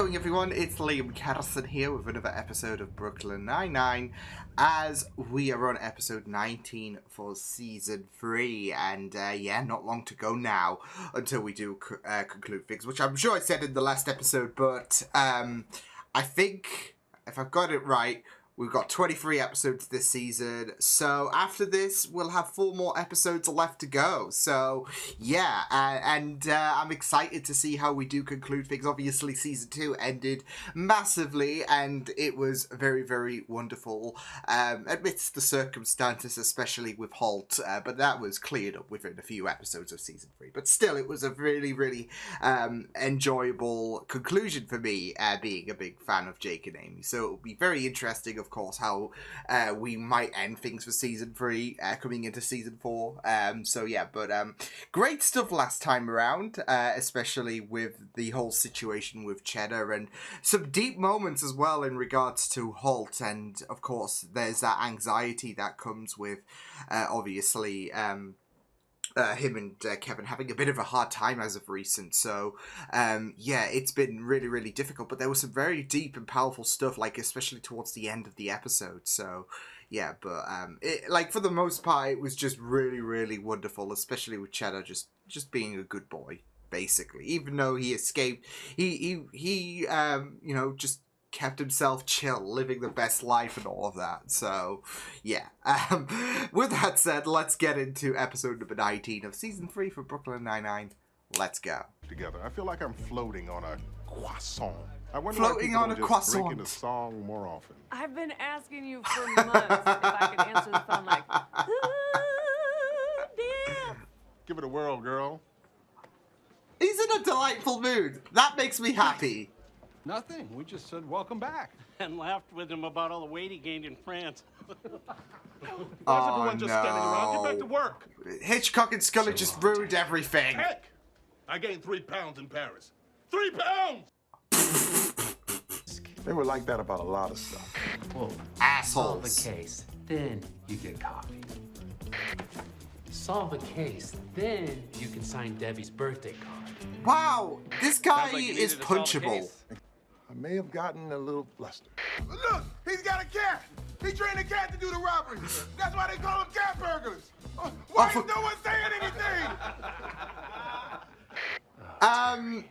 going, everyone? It's Liam Carson here with another episode of Brooklyn Nine-Nine, as we are on episode 19 for season 3, and yeah, not long to go now until we do conclude things, which I'm sure I said in the last episode, but I think, if I've got it right, we've got 23 episodes this season, so after this, we'll have 4 more episodes left to go. So, yeah, and I'm excited to see how we do conclude things. Obviously, season 2 ended massively, and it was very, very wonderful, amidst the circumstances, especially with Holt, but that was cleared up within a few episodes of season 3. But still, it was a really, really enjoyable conclusion for me, being a big fan of Jake and Amy. So it'll be very interesting, of course, how we might end things for season 3 coming into season 4. So yeah, but great stuff last time around, especially with the whole situation with Cheddar, and some deep moments as well in regards to Holt, and of course there's that anxiety that comes with obviously him and Kevin having a bit of a hard time as of recent. So yeah, it's been really, really difficult, but there was some very deep and powerful stuff, like especially towards the end of the episode. So yeah, but like for the most part, it was just really, really wonderful, especially with Cheddar just being a good boy, basically. Even though he escaped, he you know, just kept himself chill, living the best life and all of that. So, yeah. With that said, let's get into episode number 19 of season 3 for Brooklyn Nine-Nine. Let's go. Together, I feel like I'm floating on a croissant. I wonder Floating why on a people don't just break into croissant. song more often. I've been asking you for months if I could answer the phone like, damn. Give it a whirl, girl. He's in a delightful mood. That makes me happy. Nothing. We just said welcome back. And laughed with him about all the weight he gained in France. Why is everyone just standing around? Get back to work. Hitchcock and Scully just ruined everything. Heck! I gained 3 pounds in Paris. 3 pounds! They were like that about a lot of stuff. Well, Assholes. solve a case, then you get coffee. Solve a case, then you can sign Debbie's birthday card. Wow, this guy Sounds like you is needed to solve a punchable. case. I may have gotten a little flustered. Look, he's got a cat. He trained a cat to do the robbery. That's why they call them cat burglars. Why is no one saying anything?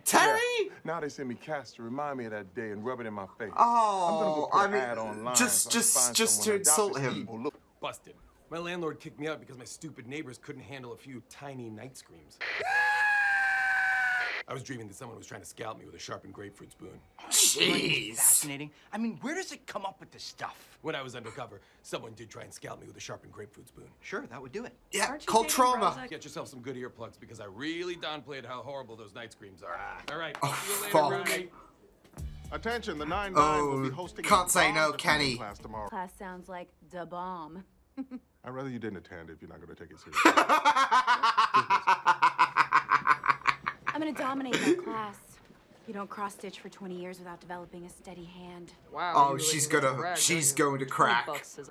Terry? Yeah. Now they send me cats to remind me of that day and rub it in my face. Oh, I'm I gonna go put mean, an ad online just so I can find to someone insult adopt this him. evil look. Busted. My landlord kicked me out because my stupid neighbors couldn't handle a few tiny night screams. I was dreaming that someone was trying to scalp me with a sharpened grapefruit spoon. Jeez. Fascinating. I mean, where does it come up with this stuff? When I was undercover, someone did try and scalp me with a sharpened grapefruit spoon. Sure, that would do it. Yeah, Aren't you called taking trauma. Prozac? Get yourself some good earplugs because I really downplayed how horrible those night screams are. All right, Oh, see you later, fuck. roommate. Attention, the 9-9 will be Oh, hosting can't a say bomb no, defense Kenny. class tomorrow. Class sounds like da bomb. I'd rather you didn't attend if you're not going to take it seriously. I'm gonna dominate that class. You don't cross-stitch for 20 years without developing a steady hand. Wow. Oh, you really she's think that's gonna- a brag, she's don't you? going to crack. 20 bucks is-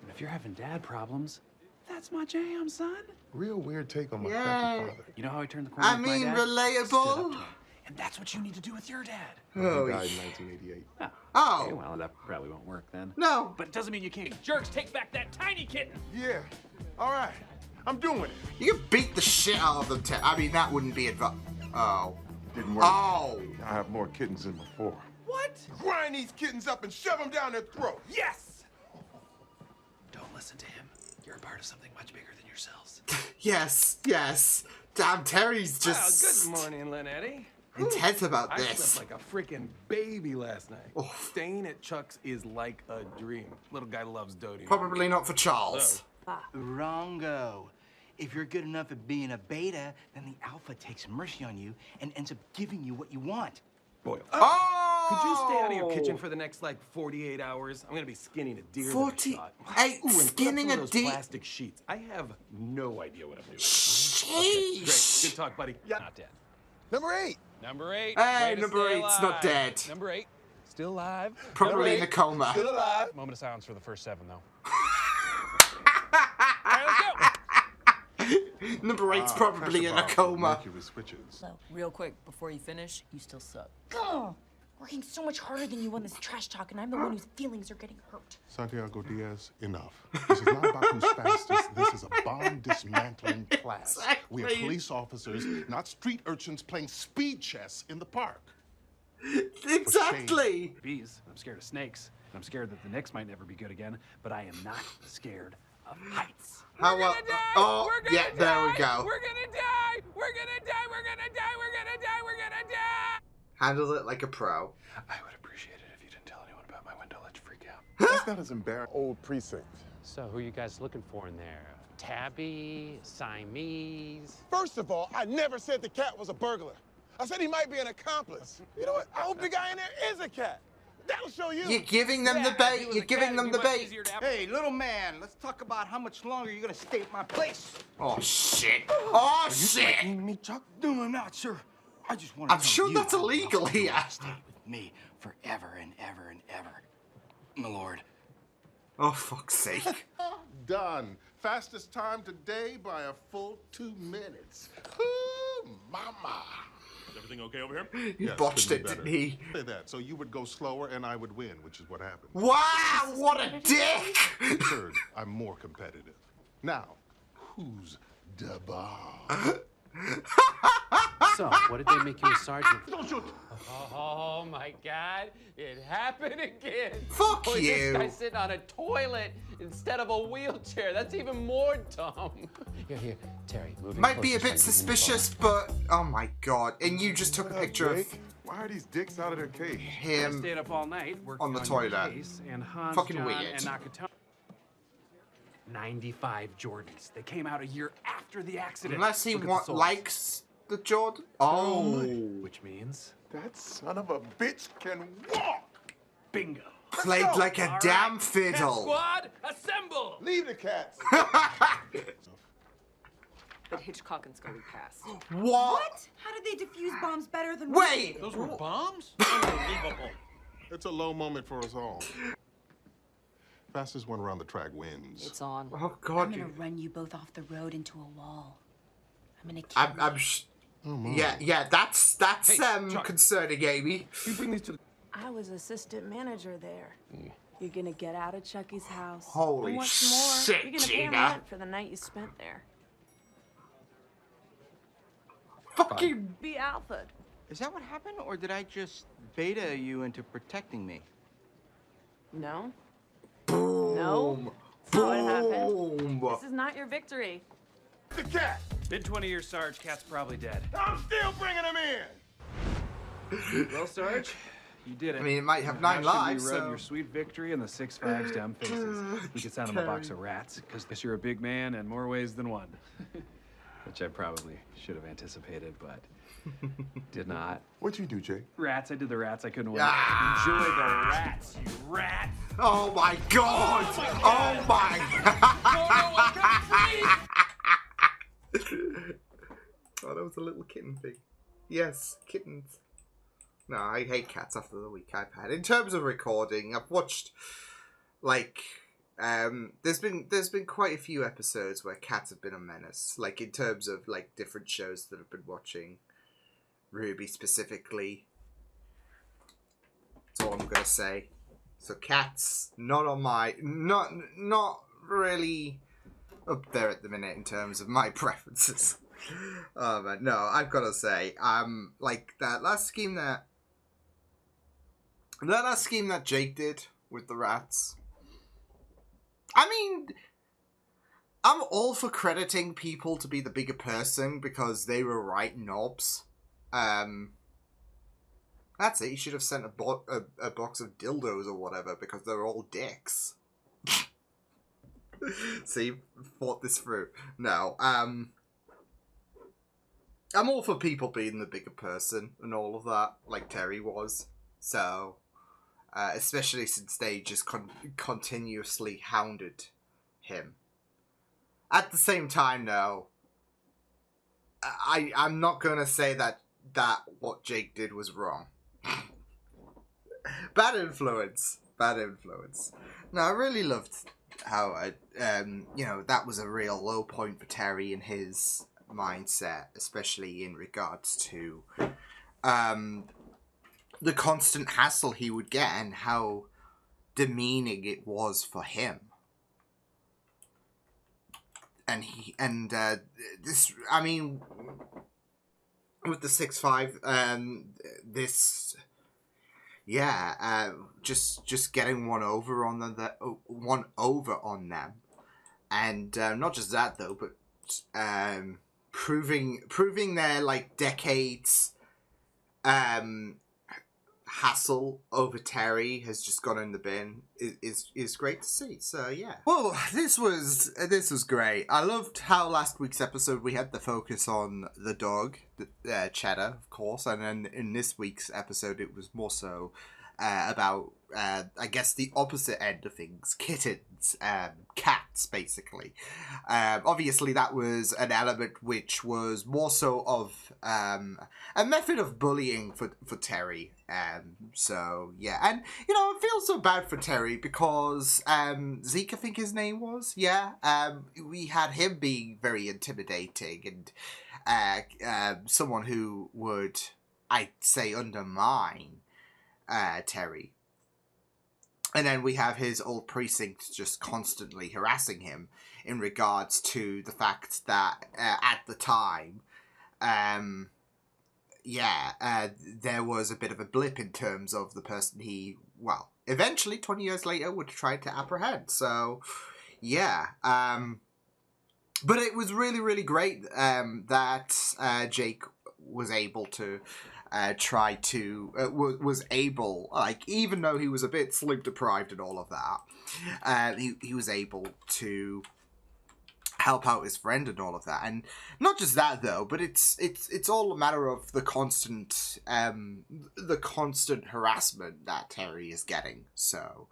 If you're having dad problems, that's my jam, son. Real weird take on my Yay. crappy father. You know how I turned the corner I with my mean, dad? Stood up relatable. to him. And that's what you need to do with your dad. Oh, He died in 1988. Okay, oh, well, that probably won't work then. no. But it doesn't mean you can't. Jerks, take back that tiny kitten. Yeah. All right. I'm doing it. You can beat the shit out of them, I mean, that wouldn't be advice. Oh. Didn't work. Oh. I have more kittens than before. What? Grind these kittens up and shove them down their throat. Yes! Don't listen to him. You're a part of something much bigger than yourselves. Yes, yes. Damn, Terry's just Well, good morning, Lenetti. intense about I this. slept like a freaking baby last night. Oh. Staying at Chuck's is like a dream. Little guy loves doting. Probably not for Charles. Wrongo. If you're good enough at being a beta, then the alpha takes mercy on you and ends up giving you what you want. Boyle. Oh! Could you stay out of your kitchen for the next, like, 48 hours? I'm gonna be skinning a deer. that I 48 shot. Ooh, and put up skinning some a of those deer? plastic sheets. I have no idea what I'm doing. Sheesh. Great. Good talk, buddy. Yeah. Not dead. Number 8. Number 8. Hey, way to number stay 8's not alive. dead. Number 8. Still alive. Probably in a coma. Still alive. Moment of silence for the first 7, though. All right, let's go. Number 8's probably in a coma. Mercury switches. So, real quick, before you finish, you still suck. working so much harder than you on this trash talk, and I'm the one whose feelings are getting hurt. Santiago Diaz, enough. This is not about who's fastest. This is a bomb dismantling class. We are police officers, not street urchins playing speed chess in the park. Exactly. Bees. I'm scared of snakes. And I'm scared that the Knicks might never be good again. But I am not scared of heights. How well? Oh, yeah, there we go. We're gonna die! We're gonna die! We're gonna die! We're gonna die! We're gonna die! Handle it like a pro. I would appreciate it if you didn't tell anyone about my window ledge freak out. That's not as embarrassing. Old precinct. So who are you guys looking for in there? Tabby? Siamese? First of all, I never said the cat was a burglar. I said he might be an accomplice. You know what? I hope the guy in there is a cat. That'll show you. You're giving them the bait. You're giving them the bait. Hey, little man, let's talk about how much longer you're gonna stay at my place. Oh shit! Oh shit! Me, Chuck? No, I'm not, sir. I just want I'm sure that's illegal here. Stay with me forever and ever and ever, my lord. Oh fuck's sake! Done. Fastest time today by a full 2 minutes. Ooh, mama. Is everything okay over here? He Yes, botched couldn't it, be didn't better. he? Say that. So you would go slower and I would win, which is what happened. Wow! What a dick! Third, I'm more competitive. Now, who's the boss? So, what did they make you a sergeant? Don't shoot. Oh my God! It happened again. Fuck Boy, you. This guy's sitting on a toilet instead of a wheelchair. That's even more dumb. Here, Terry. Move in Might be a closer bit so I can suspicious, but oh my god! And you just took a picture of Jake? Why are these dicks out of their cage? I him. stayed up all night working on the your toilet. case, and Hans, Fucking John, weird. and Nakatomi. 95 Jordans. They came out a year after the accident. Unless he Look at the soles. likes the Jordan. Oh, Which means That son of a bitch can walk. bingo. played like a damn fiddle. Squad, assemble! Leave the cats. But Hitchcock and Scully passed. What? How did they defuse bombs better than Wait. Those were bombs? Unbelievable. It's a low moment for us all. Fastest one around the track wins. It's on. Oh I'm god. gonna run you both off the road into a wall. I'm gonna kill you. Yeah. That's Chuck. concerning, Amy. You bring these to the... I was assistant manager there. You're gonna get out of Chucky's house. Holy and what's more, shit, you're gonna pay him Gina. rent for the night you spent there. Fucking. Be Alpha. Is that what happened, or did I just beta you into protecting me? No. Boom. No. That's not what happened. Boom. This is not your victory. The cat. Been 20 years, Sarge. Cat's probably dead. I'm still bringing him in. Well, Sarge, you did it. I mean, it might have Now 9 should lives, we rub so- your sweet victory in the 6 Flags down faces. We could send him a box of rats, because you're a big man in more ways than one. Which I probably should have anticipated, but did not. What'd you do, Jake? Rats, I did the rats. I couldn't win. Ah. Enjoy the rats, you rat. Oh my god! Oh my Oh, that was a little kitten thing. Yes, kittens. No, I hate cats after the week I've had. In terms of recording, I've watched like there's been quite a few episodes where cats have been a menace. Like in terms of like different shows that I've been watching. Ruby specifically. That's all I'm gonna say. So cats, not on my not really up there at the minute in terms of my preferences. Oh man, no, I've gotta say, like that last scheme that Jake did with the rats. I mean, I'm all for crediting people to be the bigger person because they were right knobs. That's it. You should have sent a box of dildos or whatever because they're all dicks. So you thought this through. No, I'm all for people being the bigger person and all of that, like Terry was. So, especially since they just continuously hounded him. At the same time, though, I'm not gonna say that what Jake did was wrong. Bad influence. No, I really loved how that was a real low point for Terry and his mindset, especially in regards to the constant hassle he would get and how demeaning it was for him. And this, I mean, with the 6'5", this, just getting one over on them, and not just that though, but proving their like decades hassle over Terry has just gone in the bin is great to see. So yeah. Well, this was great. I loved how last week's episode we had the focus on the dog, Cheddar, of course, and then in this week's episode it was more so about I guess the opposite end of things, kittens, cats, basically. Obviously, that was an element which was more so of a method of bullying for Terry. So yeah, and you know, I feel so bad for Terry because Zeke, I think his name was, we had him being very intimidating and someone who would, I'd say, undermine Terry. And then we have his old precinct just constantly harassing him in regards to the fact that at the time, there was a bit of a blip in terms of the person he, well, eventually 20 years later would try to apprehend. So, yeah. But it was really, really great that Jake was able to was able, like, even though he was a bit sleep deprived and all of that, he was able to help out his friend and all of that. And not just that though, but it's all a matter of the constant harassment that Terry is getting. So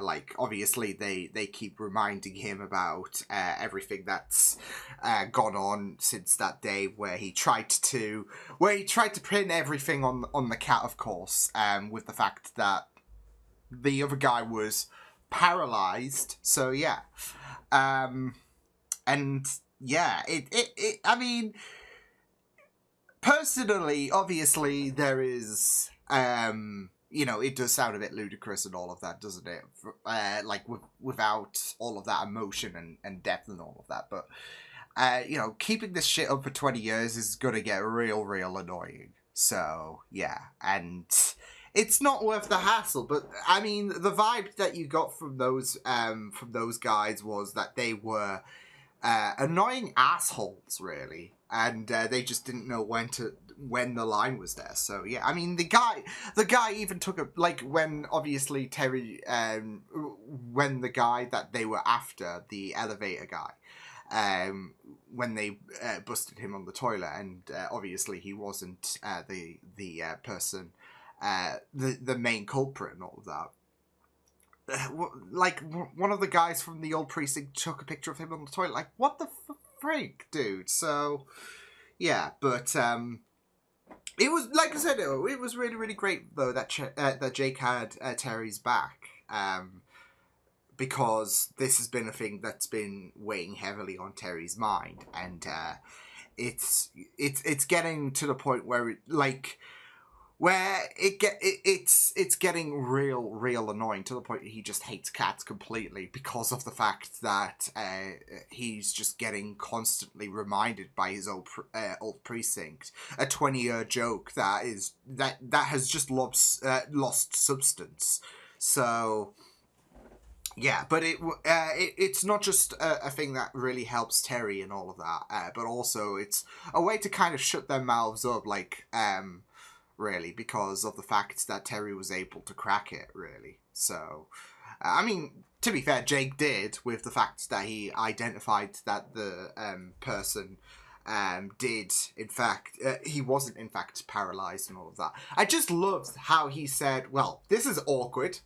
like, obviously they keep reminding him about everything that's gone on since that day where he tried to pin everything on the cat, of course, with the fact that the other guy was paralyzed. So yeah, and yeah, it I mean, personally, obviously there is you know, it does sound a bit ludicrous and all of that, doesn't it? Like, without all of that emotion and depth and all of that. But, you know, keeping this shit up for 20 years is gonna get real annoying. So, yeah. And it's not worth the hassle. But, I mean, the vibe that you got from those guys was that they were annoying assholes, really. And they just didn't know when the line was there. So yeah, I mean, the guy even took a, like, when obviously Terry, when the guy that they were after, the elevator guy, when they busted him on the toilet, and obviously he wasn't the person, the main culprit and all of that. Like, one of the guys from the old precinct took a picture of him on the toilet. Like, what the freak, dude? So yeah, but it was, like I said, it was really, really great though that Jake had Terry's back, because this has been a thing that's been weighing heavily on Terry's mind, and it's getting to the point where it's getting real annoying, to the point that he just hates cats completely because of the fact that he's just getting constantly reminded by his old precinct, a 20-year joke that has just lost substance. So yeah, but it's not just a thing that really helps Terry and all of that, but also it's a way to kind of shut their mouths up, like, really, because of the fact that Terry was able to crack it, really. So, I mean, to be fair, Jake did, with the fact that he identified that the person did, in fact, he wasn't, in fact, paralyzed and all of that. I just loved how he said, well, this is awkward.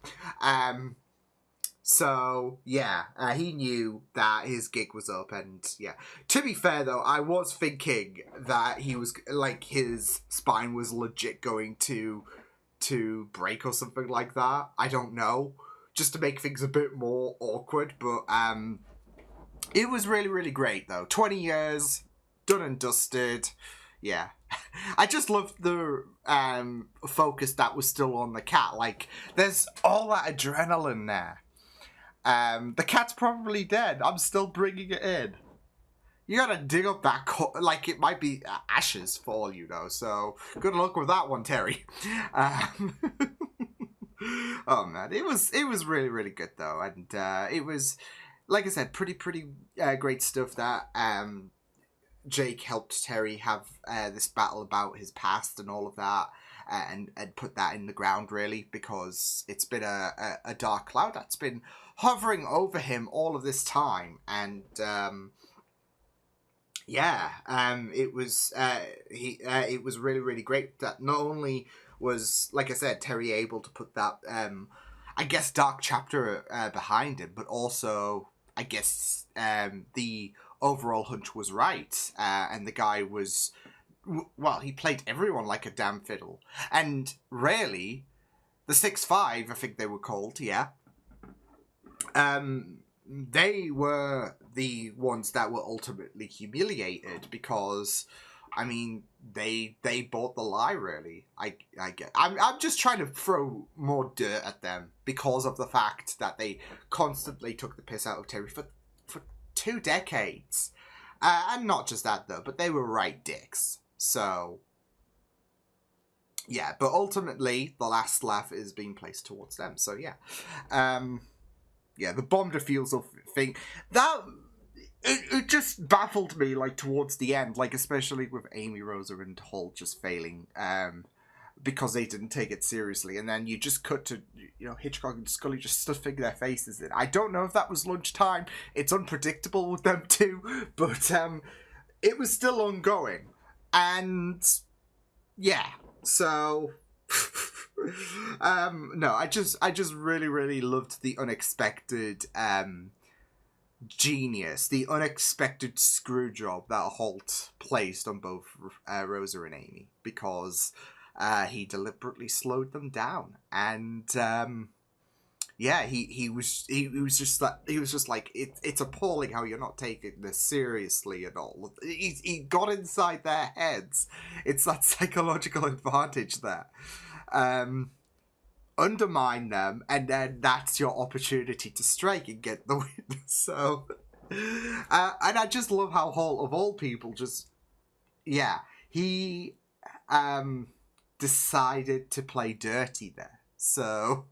So, yeah, he knew that his gig was up, and yeah. To be fair, though, I was thinking that he was, like, his spine was legit going to break or something like that. I don't know. Just to make things a bit more awkward, but, it was really, really great, though. 20 years, done and dusted. Yeah. I just loved the focus that was still on the cat. Like, there's all that adrenaline there. The cat's probably dead. I'm still bringing it in. You gotta dig up that like it might be ashes for all you know. So good luck with that one, Terry. Oh man, it was really really good though, and it was, like I said, pretty great stuff that Jake helped Terry have this battle about his past and all of that, and put that in the ground really, because it's been a dark cloud that's been hovering over him all of this time, and it was it was really really great that not only was, like I said, Terry able to put that I guess dark chapter behind him, but also I guess the overall hunch was right, and the guy was, well, he played everyone like a damn fiddle, and really the 6-5, I think they were called, yeah, they were the ones that were ultimately humiliated, because I mean they bought the lie really. I'm just trying to throw more dirt at them because of the fact that they constantly took the piss out of Terry for 2 decades, and not just that though, but they were right dicks. So yeah, but ultimately the last laugh is being placed towards them. So yeah, the bomb defusal thing, that it just baffled me, like towards the end, like especially with Amy, Rosa, and Holt just failing, because they didn't take it seriously, and then you just cut to, you know, Hitchcock and Scully just stuffing their faces in. I don't know if that was lunchtime. It's unpredictable with them too, but it was still ongoing, and yeah, so. No, I just really really loved the unexpected genius, the unexpected screw job that Holt placed on both Rosa and Amy, because he deliberately slowed them down, and he was just like it's appalling how you're not taking this seriously and all. He got inside their heads. It's that psychological advantage there. Undermine them, and then that's your opportunity to strike and get the win. So, and I just love how Holt, of all people, just he decided to play dirty there. So,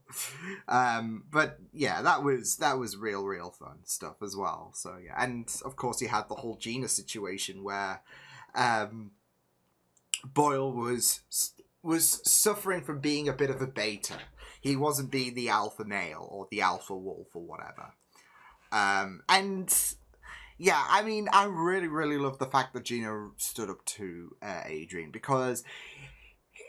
but yeah, that was real fun stuff as well. So yeah, and of course you had the whole Gina situation where Boyle was suffering from being a bit of a beta. He wasn't being the alpha male or the alpha wolf or whatever. And yeah, I mean, I really, really love the fact that Gina stood up to Adrian, because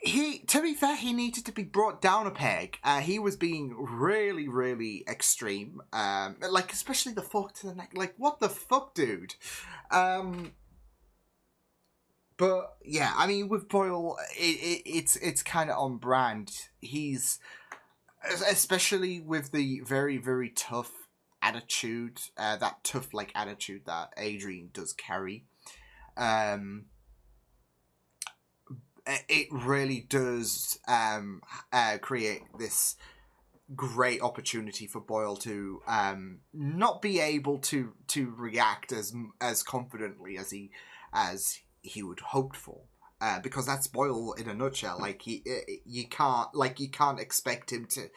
to be fair, he needed to be brought down a peg. He was being really, really extreme. Like, especially the fork to the neck. Like, what the fuck, dude? But yeah, I mean, with Boyle, it's kind of on brand. He's, especially with the very very tough attitude, that tough like attitude that Adrian does carry. It really does create this great opportunity for Boyle to not be able to react as confidently as he would hoped for, because that's Boyle in a nutshell. Like you can't expect him to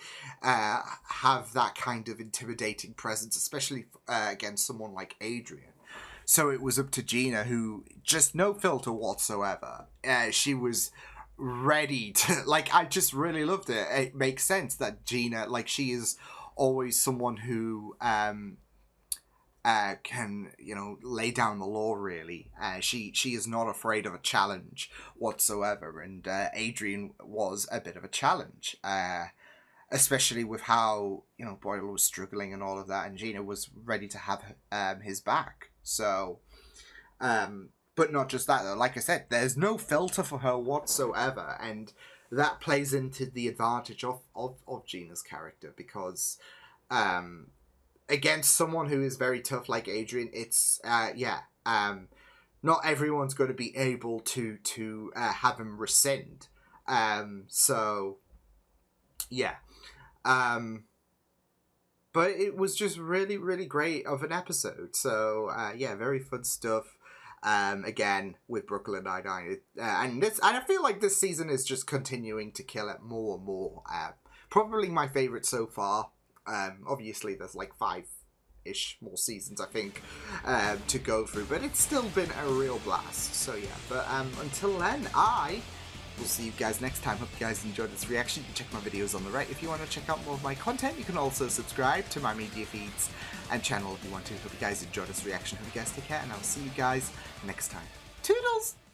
have that kind of intimidating presence, especially against someone like Adrian. So it was up to Gina, who just no filter whatsoever. She was ready to, like, I just really loved it. It makes sense that Gina, like, she is always someone who can, you know, lay down the law really. She is not afraid of a challenge whatsoever, and Adrian was a bit of a challenge, especially with how, you know, Boyle was struggling and all of that, and Gina was ready to have his back. So, but not just that though. Like I said, there's no filter for her whatsoever, and that plays into the advantage of Gina's character, because against someone who is very tough like Adrian, it's not everyone's going to be able to have him rescind. So yeah. But it was just really, really great of an episode. So yeah, very fun stuff. Again with Brooklyn Nine-Nine, and I feel like this season is just continuing to kill it more and more. Probably my favorite so far. Obviously, there's like 5-ish more seasons, I think, to go through, but it's still been a real blast. So yeah, but until then, we'll see you guys next time. Hope you guys enjoyed this reaction. You can check my videos on the right if you want to check out more of my content. You can also subscribe to my media feeds and channel if you want to. Hope you guys enjoyed this reaction. Hope you guys take care, and I'll see you guys next time. Toodles!